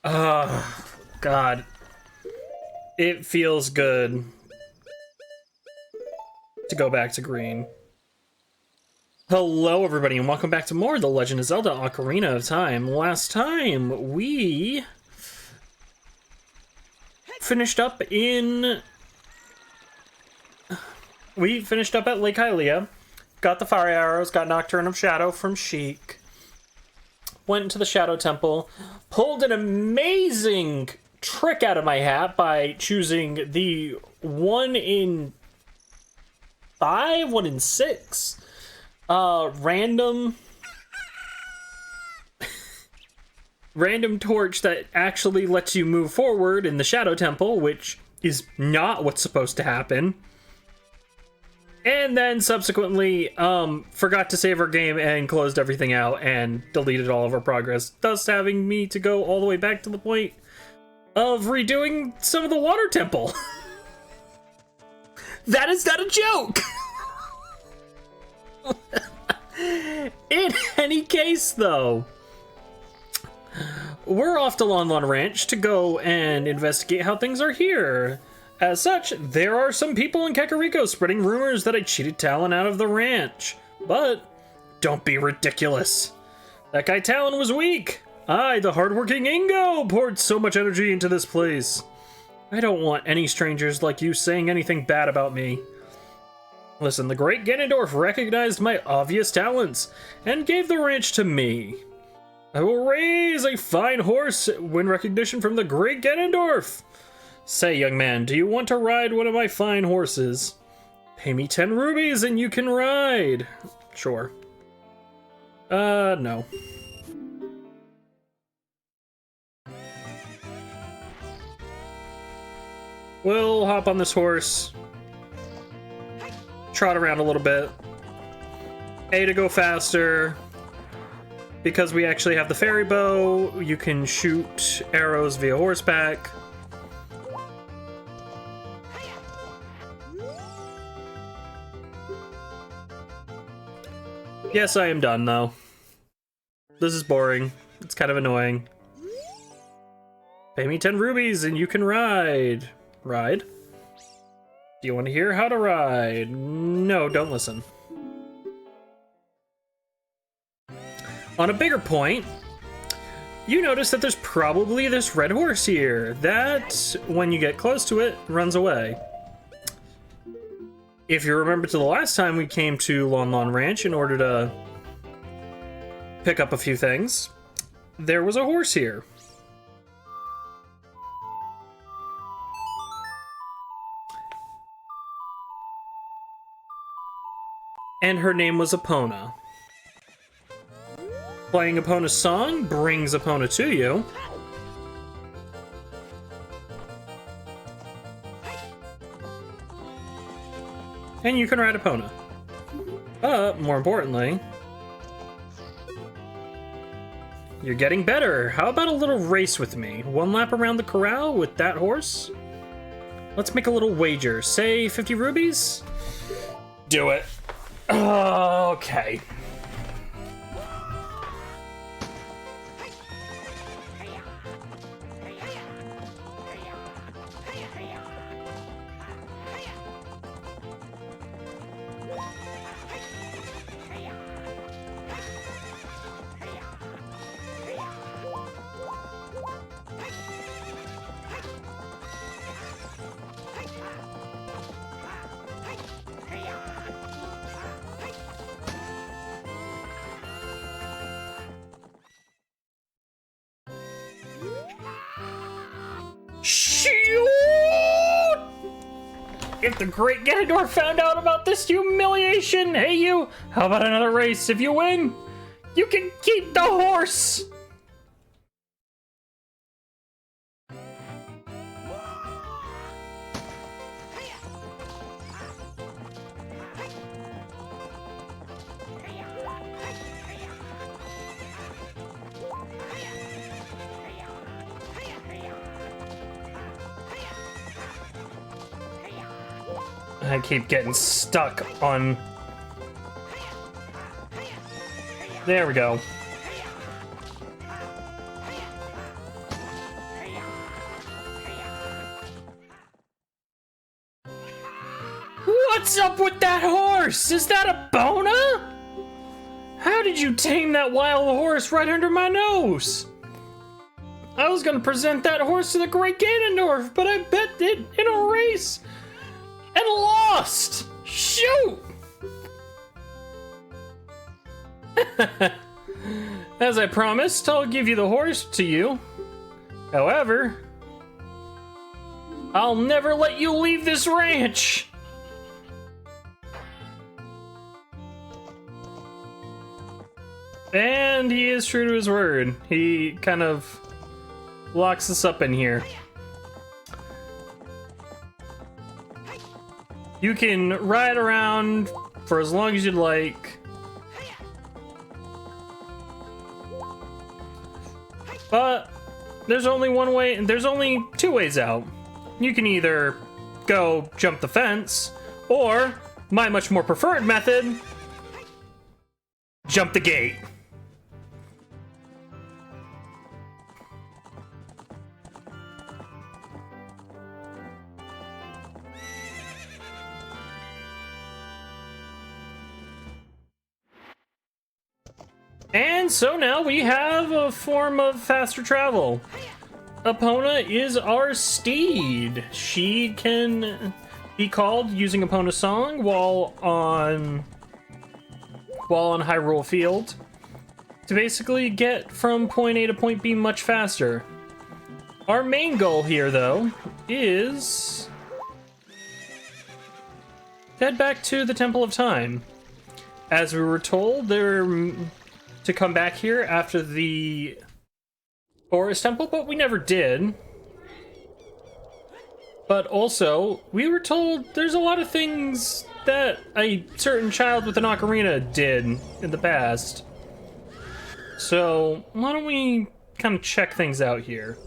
God. It feels good to go back to green. Hello, everybody, and welcome back to more The Legend of Zelda Ocarina of Time. Last time, we finished up at Lake Hylia, got the fire arrows, got Nocturne of Shadow from Sheik, went into the Shadow Temple, pulled an amazing trick out of my hat by choosing the 1 in 5, 1 in 6 random torch that actually lets you move forward in the Shadow Temple, which is not what's supposed to happen. And then subsequently forgot to save our game and closed everything out and deleted all of our progress, thus having me to go all the way back to the point of redoing some of the water temple. That is not a joke! In any case, though, we're off to Lon Lon Ranch to go and investigate how things are here. As such, there are some people in Kakariko spreading rumors that I cheated Talon out of the ranch. But don't be ridiculous. That guy Talon was weak. I, the hardworking Ingo, poured so much energy into this place. I don't want any strangers like you saying anything bad about me. Listen, the great Ganondorf recognized my obvious talents and gave the ranch to me. I will raise a fine horse, win recognition from the great Ganondorf. Say, young man, do you want to ride one of my fine horses? Pay me 10 rubies and you can ride. Sure. No. We'll hop on this horse, trot around a little bit. A, to go faster. Because we actually have the fairy bow, you can shoot arrows via horseback. Yes, I am done, though. This is boring. It's kind of annoying. Pay me 10 rubies and you can ride. Ride? Do you want to hear how to ride? No, don't listen. On a bigger point, you notice that there's probably this red horse here that, when you get close to it, runs away. If you remember to the last time we came to Lon Lon Ranch in order to pick up a few things, there was a horse here. And her name was Epona. Playing Epona's song brings Epona to you. And you can ride Epona. But, more importantly, you're getting better. How about a little race with me? 1 lap around the corral with that horse? Let's make a little wager. Say 50 rubies? Do it. Okay. If the great Ganondorf found out about this humiliation, hey you, how about another race? If you win, you can keep the horse! I keep getting stuck on... There we go. What's up with that horse? Is that a Bona? How did you tame that wild horse right under my nose? I was gonna present that horse to the Great Ganondorf, but I bet it in a race and lost! Shoot! As I promised, I'll give you the horse to you. However, I'll never let you leave this ranch! And he is true to his word. He kind of locks us up in here. You can ride around for as long as you'd like. But there's only one way, and there's only two ways out. You can either go jump the fence, or my much more preferred method, jump the gate. And so now we have a form of faster travel. Epona is our steed. She can be called using Epona's song while on Hyrule Field to basically get from point A to point B much faster. Our main goal here, though, is to head back to the Temple of Time. As we were told, to come back here after the Forest Temple, but we never did. But also, we were told there's a lot of things that a certain child with an ocarina did in the past. So, why don't we kind of check things out here?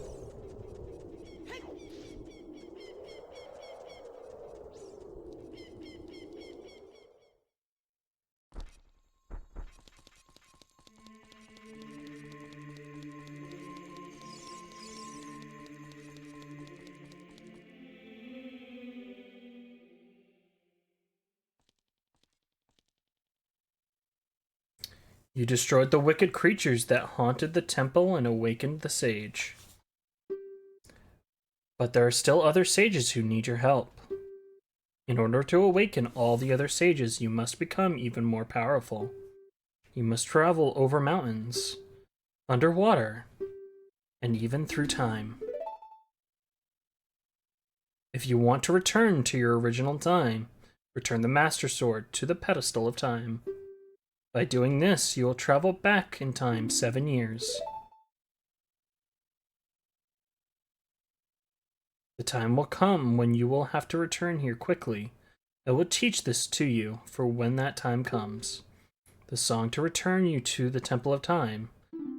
You destroyed the wicked creatures that haunted the temple and awakened the sage. But there are still other sages who need your help. In order to awaken all the other sages, you must become even more powerful. You must travel over mountains, underwater, and even through time. If you want to return to your original time, return the Master Sword to the pedestal of time. By doing this, you will travel back in time 7 years. The time will come when you will have to return here quickly. I will teach this to you for when that time comes. The song to return you to the Temple of Time,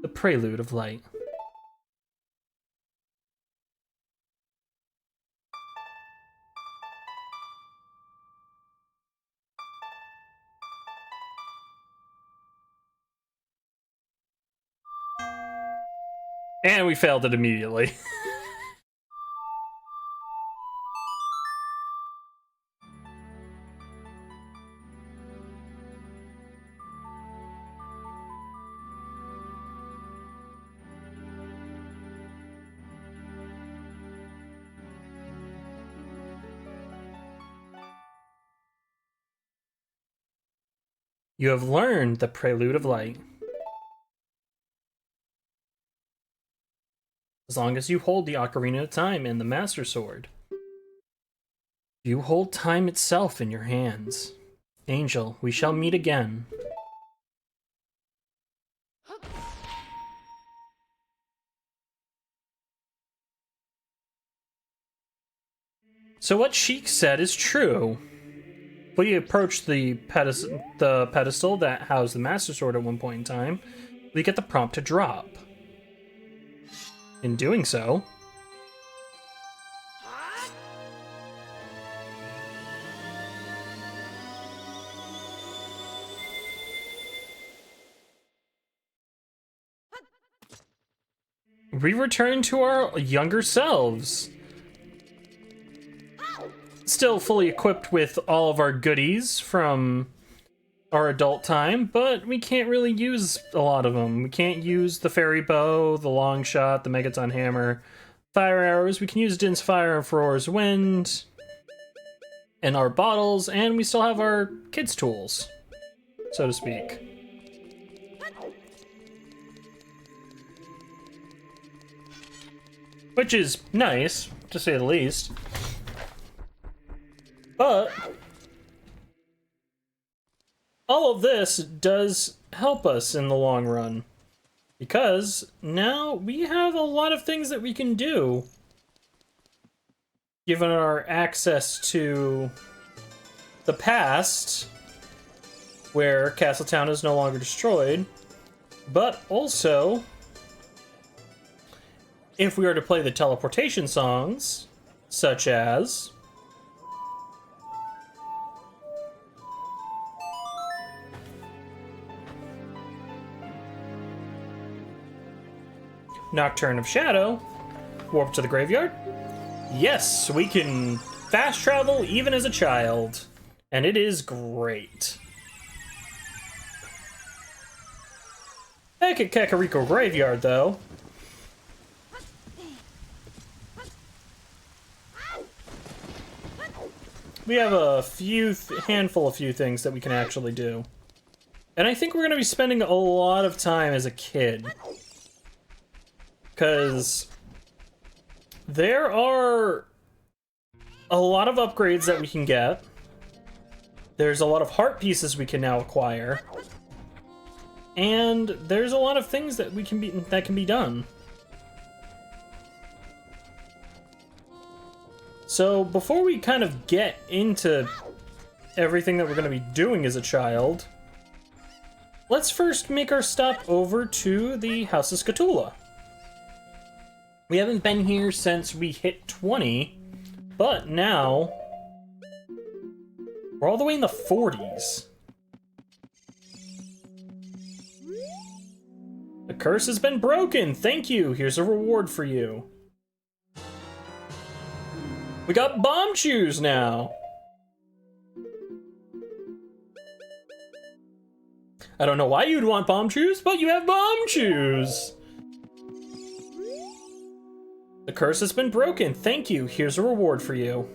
the Prelude of Light. And we failed it immediately. You have learned the Prelude of Light. As long as you hold the Ocarina of Time and the Master Sword, you hold time itself in your hands. Angel, we shall meet again. So what Sheik said is true. We approached the pedestal that housed the Master Sword at one point in time. We get the prompt to drop. In doing so, we return to our younger selves. still fully equipped with all of our goodies from our adult time, but we can't really use a lot of them. We can't use the fairy bow, the long shot, the Megaton hammer, fire arrows. We can use Din's fire and Ferora's wind, and our bottles, and we still have our kids' tools, so to speak. Which is nice, to say the least. But all of this does help us in the long run, because now we have a lot of things that we can do, given our access to the past, where Castletown is no longer destroyed, but also, if we are to play the teleportation songs, such as Nocturne of Shadow, Warp to the Graveyard. Yes, we can fast travel even as a child, and it is great. Back at Kakariko Graveyard, though, we have a handful of things that we can actually do. And I think we're going to be spending a lot of time as a kid, because there are a lot of upgrades that we can get. There's a lot of heart pieces we can now acquire. And there's a lot of things that can be done. So before we kind of get into everything that we're going to be doing as a child, let's first make our stop over to the House of Scatula. We haven't been here since we hit 20, but now we're all the way in the 40s. The curse has been broken. Thank you. Here's a reward for you. We got bomb shoes now. I don't know why you'd want bomb shoes, but you have bomb shoes. The curse has been broken. Thank you. Here's a reward for you.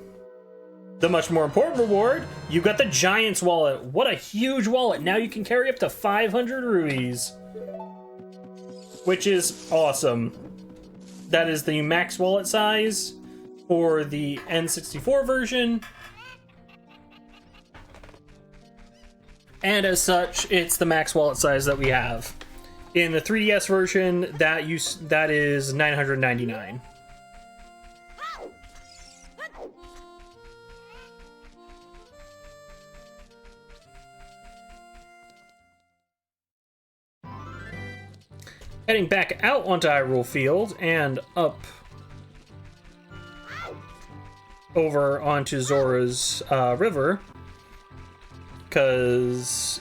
The much more important reward, you got the Giant's wallet. What a huge wallet. Now you can carry up to 500 rupees. Which is awesome. That is the max wallet size for the N64 version. And as such, it's the max wallet size that we have. In the 3DS version, that is 999. Heading back out onto Hyrule Field and up over onto Zora's River, because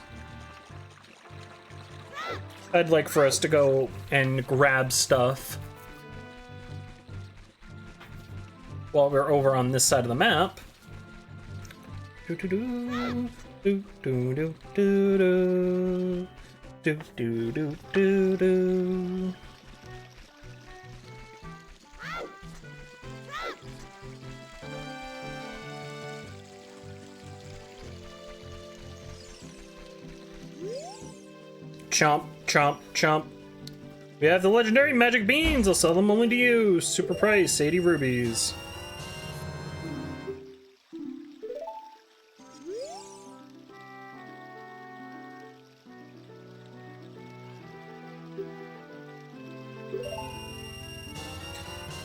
I'd like for us to go and grab stuff while we're over on this side of the map. Do do do do do do do do. Do do do do do. Chomp, chomp, chomp. We have the legendary magic beans. I'll sell them only to you. Super price, 80 rubies.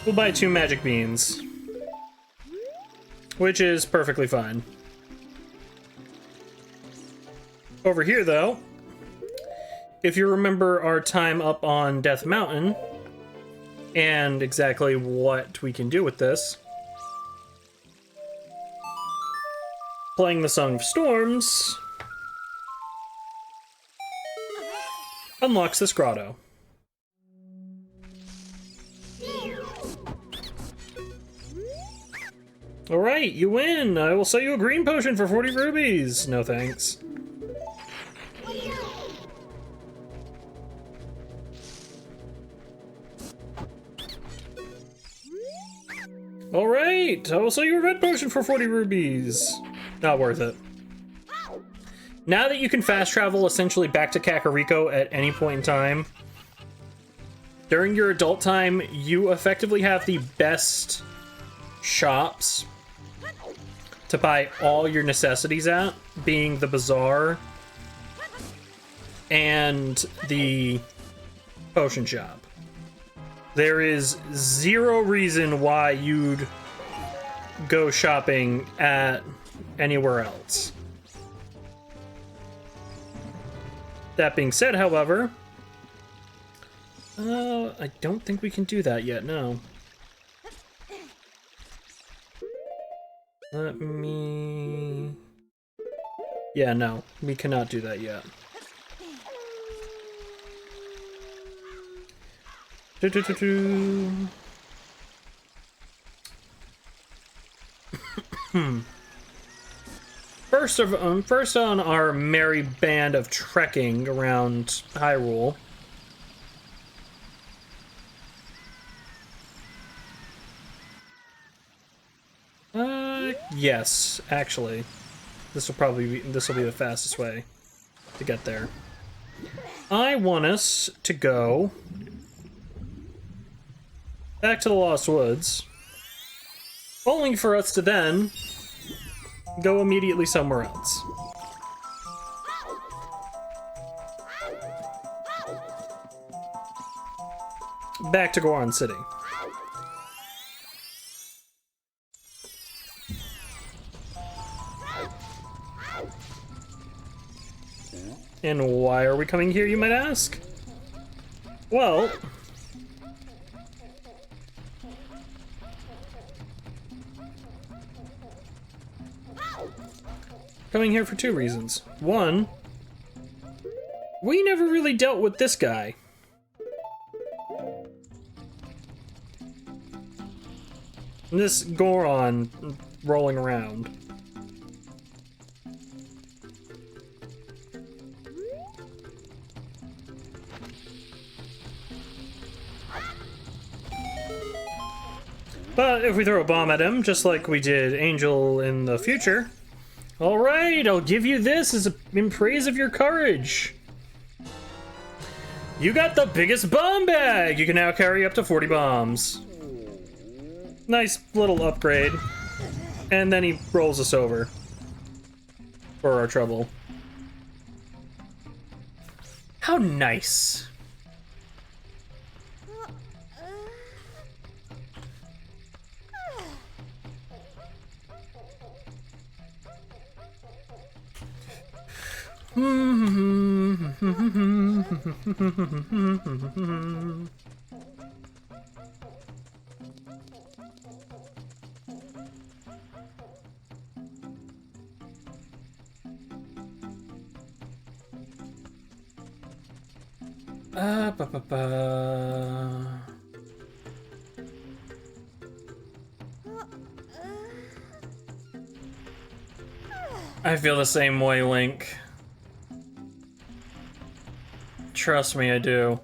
We'll buy 2 magic beans, which is perfectly fine. Over here, though, if you remember our time up on Death Mountain, and exactly what we can do with this, playing the Song of Storms unlocks this grotto. Alright, you win! I will sell you a green potion for 40 rubies! No thanks. Alright, I will sell you a red potion for 40 rubies. Not worth it. Now that you can fast travel essentially back to Kakariko at any point in time, during your adult time, you effectively have the best shops to buy all your necessities at, being the bazaar and the potion shop. There is zero reason why you'd go shopping at anywhere else. That being said, however, I don't think we can do that yet, no. Let me... Yeah, no, we cannot do that yet. First on our merry band of trekking around Hyrule. Yes, actually. This will be the fastest way to get there. I want us to go back to the Lost Woods, only for us to then go immediately somewhere else. Back to Goron City. And why are we coming here, you might ask? Well, coming here for two reasons. One, we never really dealt with this guy. This Goron rolling around. But if we throw a bomb at him, just like we did Angel in the future, alright, I'll give you this in praise of your courage. You got the biggest bomb bag! You can now carry up to 40 bombs. Nice little upgrade. And then he rolls us over for our trouble. How nice. I feel the same way, Link. Trust me, I do.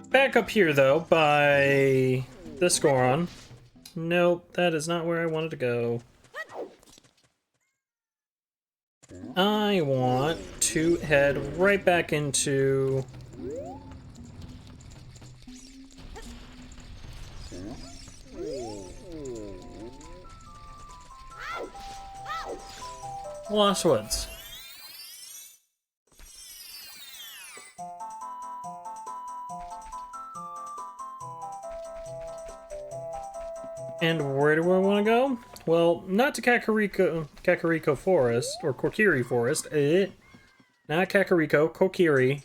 Back up here, though, by this Goron. Nope, that is not where I wanted to go. I want to head right back into... Lost Woods. And where do I want to go? Well, not to Kakariko Forest, or Kokiri Forest. Not Kakariko, Kokiri.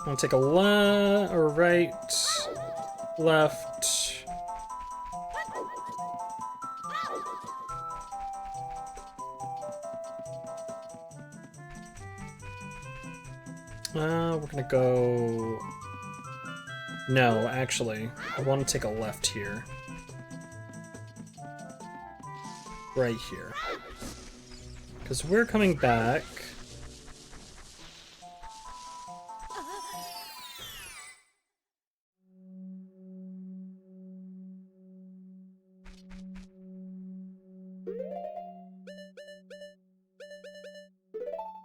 I'm gonna take a left, or right, left. We're gonna go... No, actually, I want to take a left here. Right here. Because we're coming back.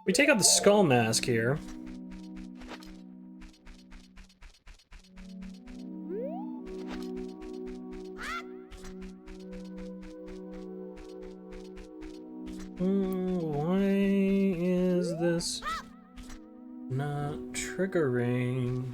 We take out the skull mask here. Why is this not triggering?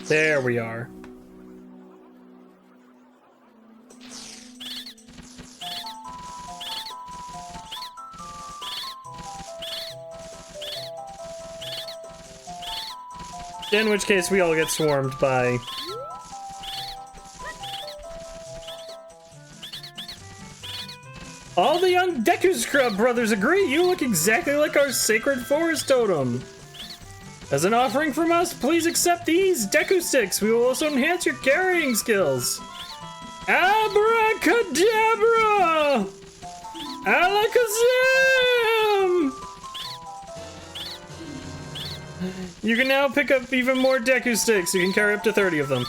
There we are. In which case we all get swarmed by... All the young Deku Scrub brothers agree you look exactly like our sacred forest totem. As an offering from us, please accept these Deku Sticks. We will also enhance your carrying skills. Abracadabra! Alakazam! You can now pick up even more Deku Sticks. You can carry up to 30 of them.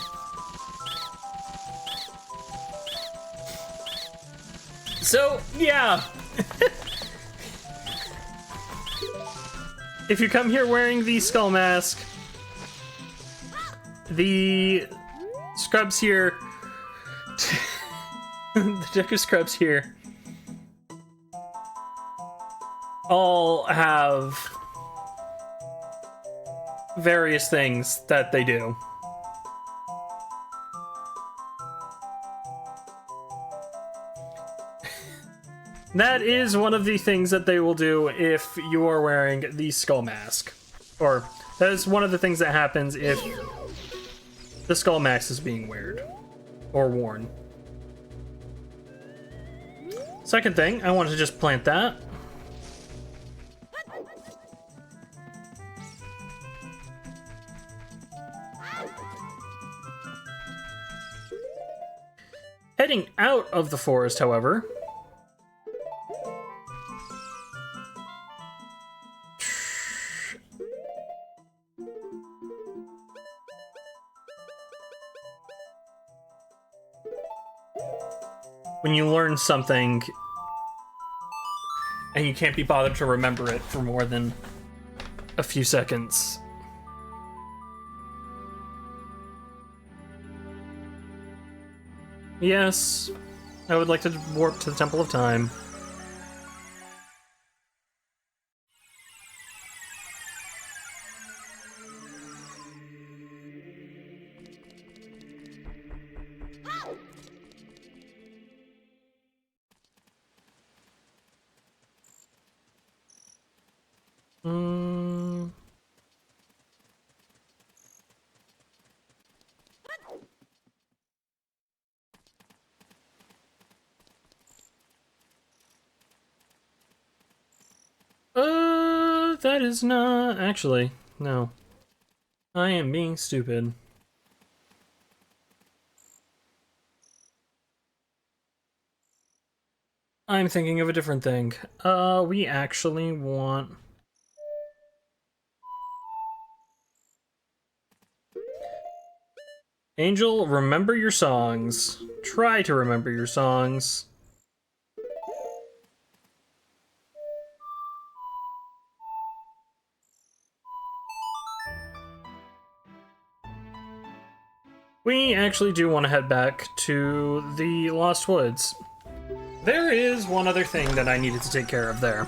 So, yeah. If you come here wearing the skull mask, the scrubs here, the Deku Scrubs here, all have various things that they do. That is one of the things that they will do if you are wearing the skull mask. Or, that is one of the things that happens if the skull mask is being worn. Second thing, I want to just plant that. Heading out of the forest, however... When you learn something and you can't be bothered to remember it for more than a few seconds. Yes, I would like to warp to the Temple of Time. That is not... Actually, no. I am being stupid. I'm thinking of a different thing. We actually want... Angel, remember your songs. Try to remember your songs. We actually do want to head back to the Lost Woods. There is one other thing that I needed to take care of there.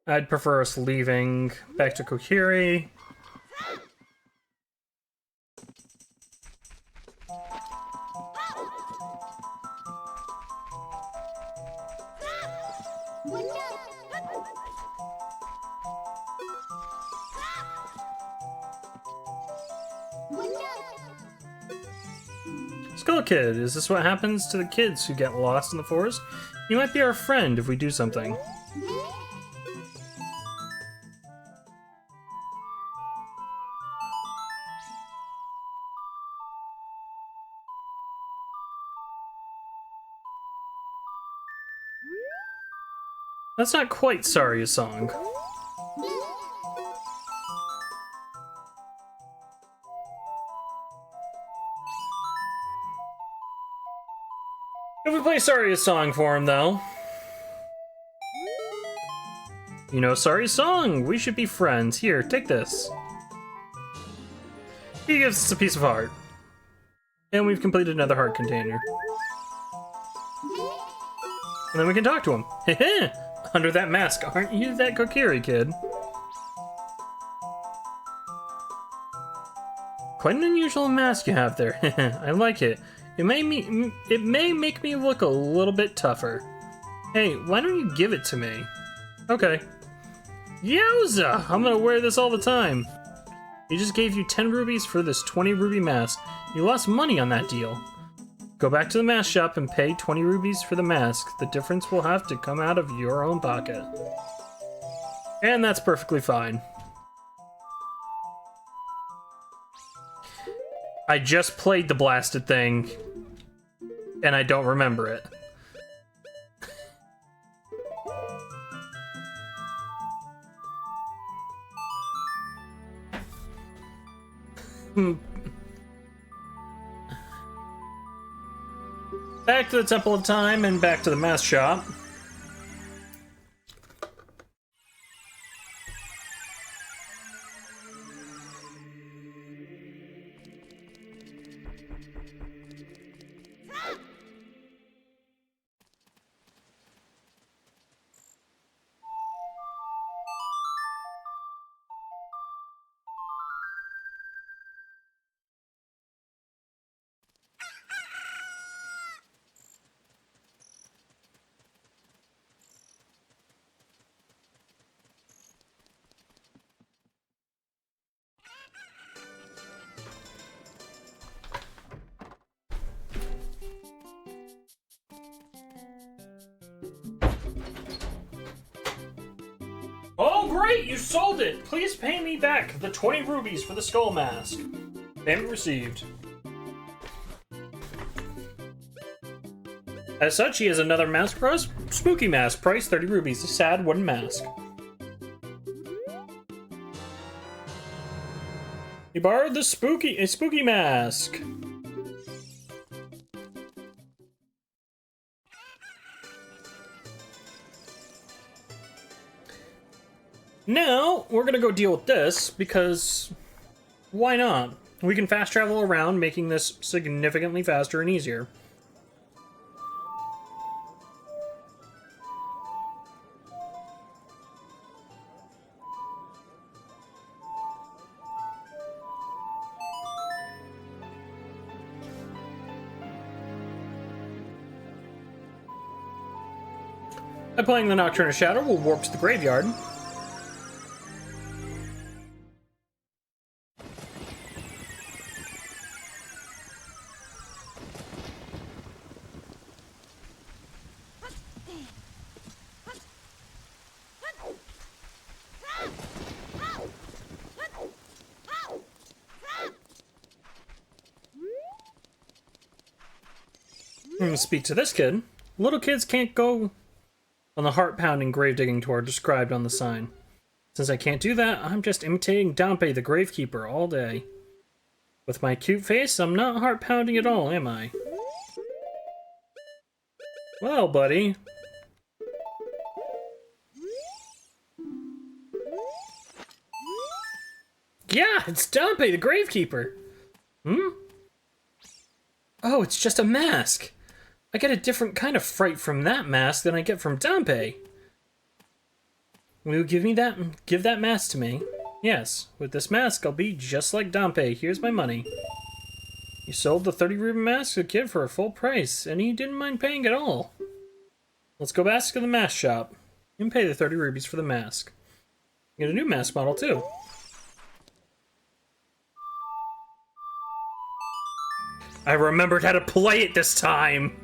I'd prefer us leaving back to Kokiri. Skull Kid, is this what happens to the kids who get lost in the forest? You might be our friend if we do something. That's not quite Saria's song. If we play Saria's song for him, though. You know Saria's song. We should be friends. Here, take this. He gives us a piece of heart. And we've completed another heart container. And then we can talk to him. Heh. Under that mask, aren't you that Kokiri kid? Quite an unusual mask you have there. I like it. It may make me look a little bit tougher. Hey, why don't you give it to me? Okay. Yowza! I'm gonna wear this all the time. He just gave you 10 rubies for this 20 ruby mask. You lost money on that deal. Go back to the mask shop and pay 20 rubies for the mask. The difference will have to come out of your own pocket. And that's perfectly fine. I just played the blasted thing, and I don't remember it. Back to the Temple of Time and back to the mask shop. Oh great, you sold it! Please pay me back the 20 rubies for the skull mask. Payment received. As such, he has another mask for us. Spooky mask, price 30 rubies. A sad wooden mask. He borrowed the spooky mask. Now, we're gonna go deal with this, because why not? We can fast travel around, making this significantly faster and easier. By playing the Nocturne of Shadow, we'll warp to the graveyard. Speak to this kid. Little kids can't go on the heart-pounding grave-digging tour described on the sign. Since I can't do that, I'm just imitating Dampe the Gravekeeper all day. With my cute face, I'm not heart-pounding at all, am I? Well, buddy. Yeah, it's Dampe the Gravekeeper! Hmm? Oh, it's just a mask! I get a different kind of fright from that mask than I get from Dampe. Will you give that mask to me? Yes, with this mask I'll be just like Dampe. Here's my money. You sold the 30 ruby mask to a kid for a full price, and he didn't mind paying at all. Let's go back to the mask shop. You can pay the 30 rubies for the mask. Get a new mask model too. I remembered how to play it this time!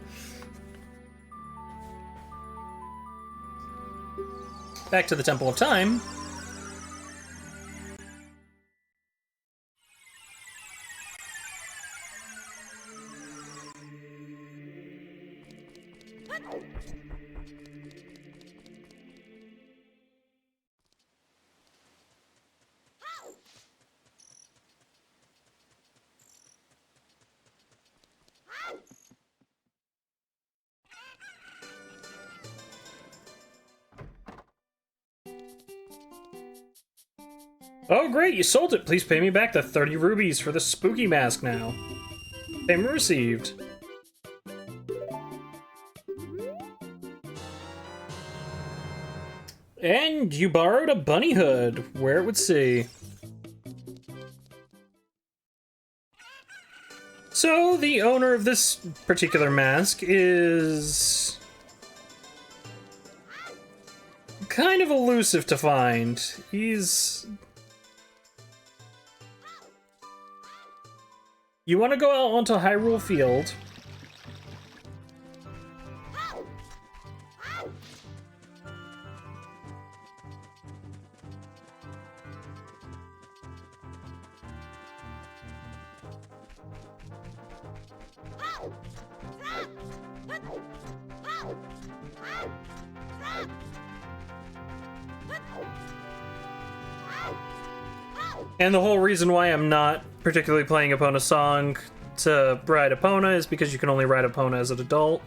Back to the Temple of Time. Oh great, you sold it! Please pay me back the 30 rubies for the spooky mask now. Payment received. And you borrowed a bunny hood, where it would see. So, the owner of this particular mask is kind of elusive to find. You want to go out onto Hyrule Field. And the whole reason why I'm not particularly playing Epona's song to ride Epona is because you can only ride Epona as an adult.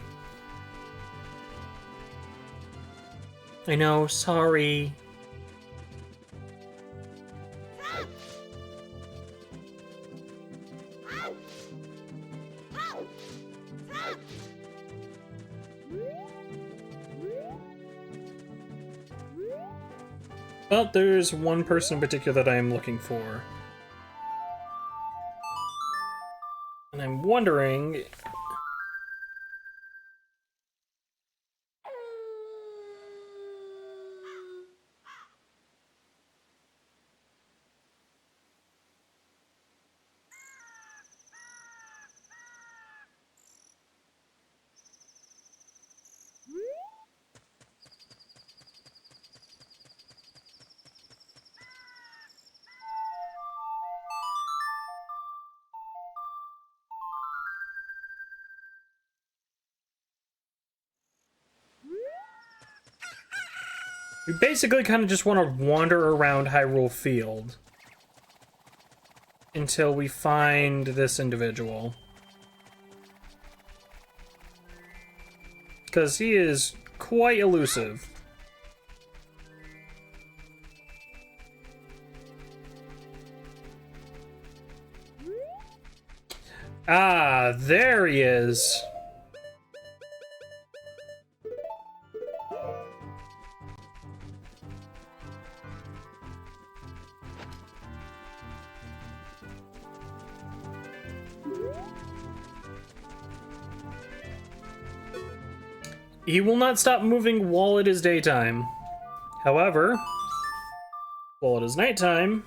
I know, sorry. But there's one person in particular that I am looking for. And I'm wondering... we basically kind of just want to wander around Hyrule Field until we find this individual. Because he is quite elusive. Ah, there he is. He will not stop moving while it is daytime. However, while it is nighttime,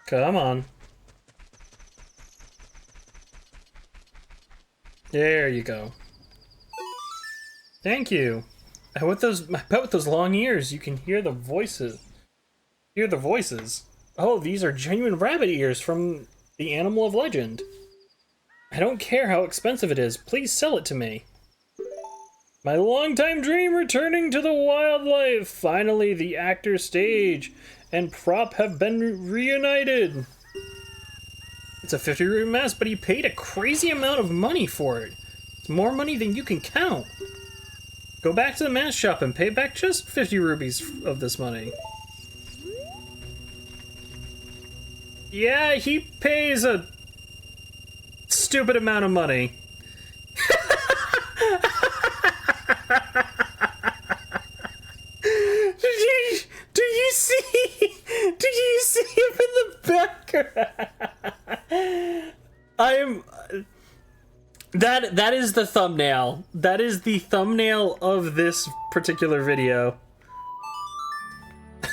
come on. There you go. Thank you. I bet with those long ears, you can hear the voices. Hear the voices. Oh, these are genuine rabbit ears from the animal of legend. I don't care how expensive it is. Please sell it to me. My longtime dream returning to the wildlife. Finally, the actor stage and prop have been reunited. It's a 50 rupee mask, but he paid a crazy amount of money for it. It's more money than you can count. Go back to the mask shop and pay back just 50 rupees of this money. Yeah, he pays a stupid amount of money. Do you see him in the background? That is the thumbnail. That is the thumbnail of this particular video.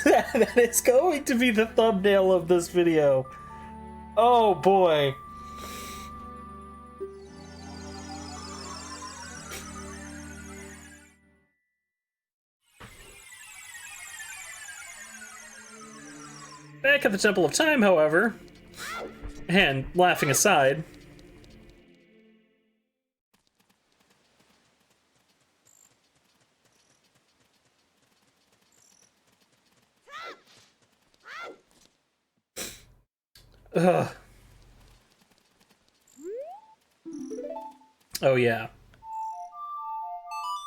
That is going to be the thumbnail of this video. Oh boy. Back at the Temple of Time, however, and laughing aside, ugh. Oh yeah.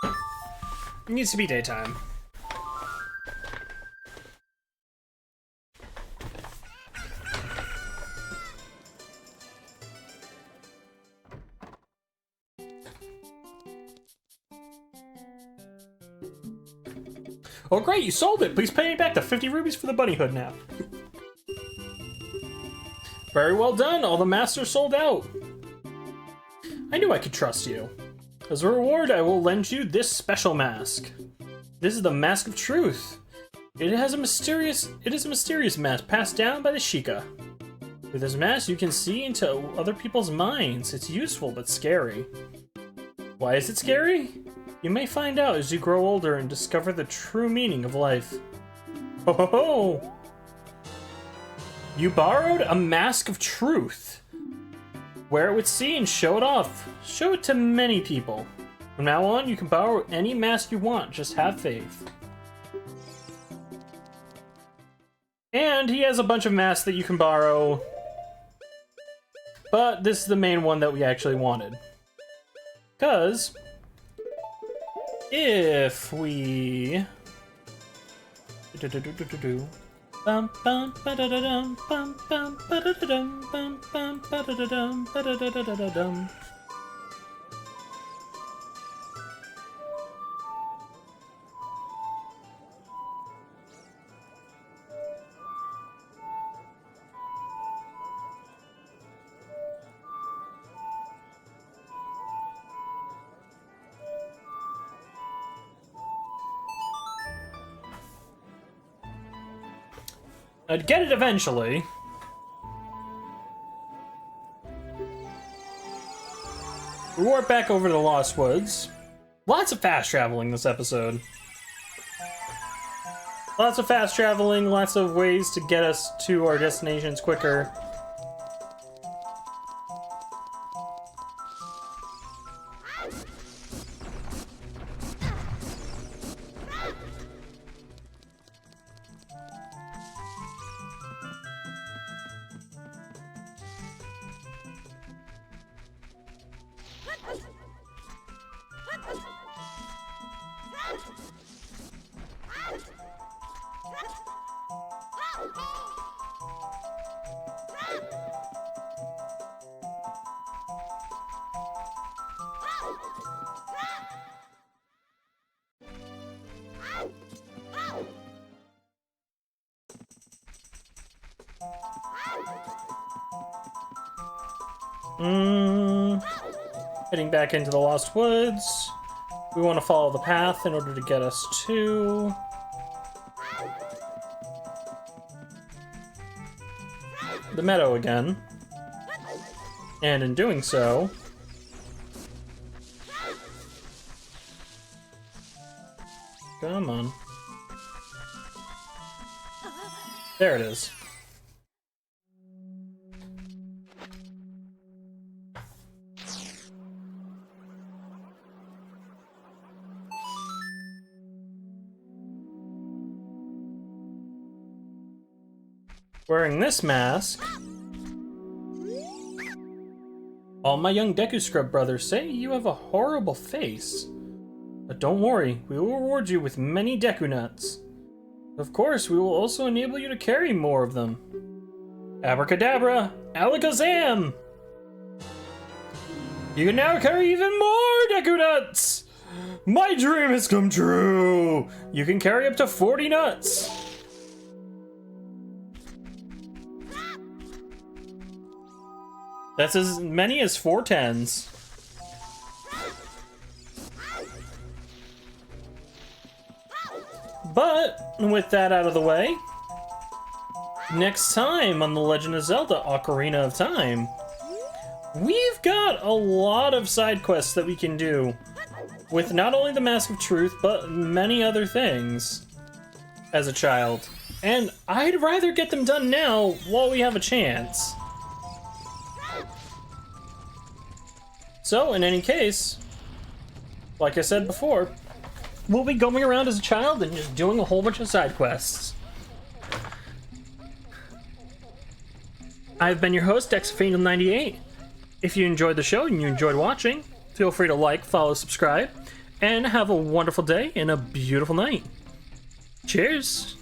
It needs to be daytime. Oh great, you sold it! Please pay me back the 50 rupees for the bunny hood now. Very well done, all the masters sold out. I knew I could trust you. As a reward, I will lend you this special mask. This is the Mask of Truth. It is a mysterious mask passed down by the Sheikah. With this mask, you can see into other people's minds. It's useful, but scary. Why is it scary? You may find out as you grow older and discover the true meaning of life. Ho ho ho! You borrowed a Mask of Truth. Wear it with C and show it off. Show it to many people. From now on, you can borrow any mask you want. Just have faith. And he has a bunch of masks that you can borrow. But this is the main one that we actually wanted. Because if we... Bum bum ba-da-da-dum, bum bum ba-da-da-dum, bum bum ba-da-da-dum, ba-da-da-da-da-dum. I'd get it eventually. We warp back over to the Lost Woods. Lots of fast traveling this episode. Lots of fast traveling, lots of ways to get us to our destinations quicker. Heading back into the Lost Woods. We want to follow the path in order to get us to... the meadow again. And in doing so... come on. There it is. Wearing this mask, All my young Deku Scrub brothers say you have a horrible face. But don't worry, we will reward you with many Deku Nuts. Of course, we will also enable you to carry more of them. Abracadabra! Alakazam! You can now carry even more Deku Nuts! My dream has come true! You can carry up to 40 nuts! That's as many as 4 10s. But, with that out of the way, next time on The Legend of Zelda Ocarina of Time, we've got a lot of side quests that we can do with not only the Mask of Truth, but many other things as a child. And I'd rather get them done now while we have a chance. So, in any case, like I said before, we'll be going around as a child and just doing a whole bunch of side quests. I've been your host, DexFangel98. If you enjoyed the show and you enjoyed watching, feel free to like, follow, subscribe, and have a wonderful day and a beautiful night. Cheers!